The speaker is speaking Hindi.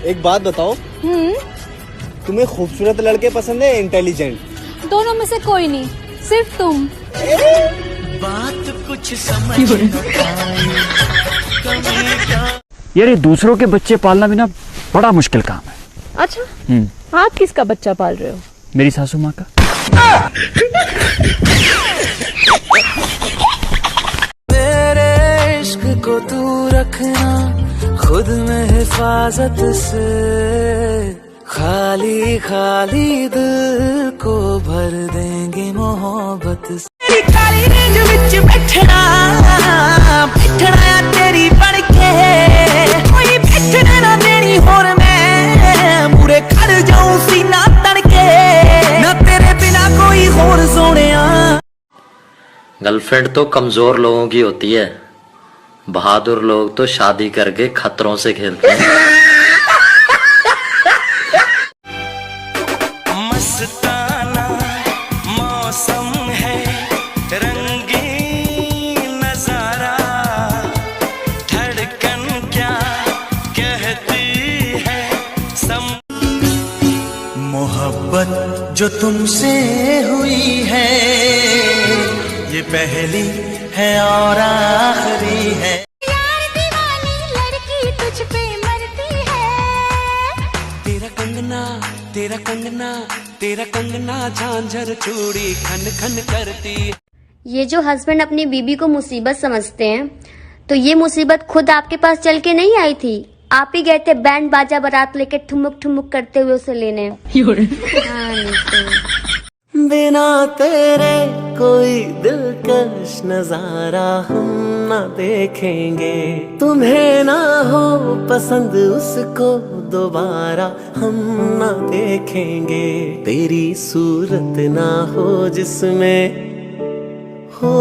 एक बात बताओ, तुम्हें खूबसूरत लड़के पसंद है इंटेलिजेंट? दोनों में से कोई नहीं, सिर्फ तुम। बात कुछ समझ यार ये दूसरों के बच्चे पालना भी ना बड़ा मुश्किल काम है। अच्छा, आप किसका बच्चा पाल रहे हो? मेरी सासू माँ का। मेरे इश्क को तू रखना खुद में हिफाजत से, खाली खाली दिल को भर देंगे मोहब्बत से। तेरी काली रेंज विच बैठना, बैठना तेरी बन के, कोई बैठने ना देनी होर मैं, मुरे खड़ जाऊं सीना तन के, ना तेरे बिना कोई होर सोनिया। गर्लफ्रेंड तो कमजोर लोगों की होती है, बहादुर लोग तो शादी करके खतरों से खेलते हैं। मस्ताना मौसम है, रंगीन नजारा, धड़कन क्या कहती है मोहब्बत जो तुमसे हुई है, ये पहली है और आखिरी है। यार दीवानी लड़की तुझ पे मरती है। तेरा कंगना, तेरा कंगना, तेरा कंगना झांझर चूड़ी खन खन करती। ये जो हस्बैंड अपनी बीबी को मुसीबत समझते हैं, तो ये मुसीबत खुद आपके पास चल के नहीं आई थी, आप ही गए थे बैंड बाजा बारात लेके ठुमक ठुमक करते हुए उसे लेने। हाँ, बिना तेरे कोई दिलकश नजारा हम ना देखेंगे, तुम्हें ना हो पसंद उसको दोबारा हम ना देखेंगे, तेरी सूरत ना हो जिसमें हो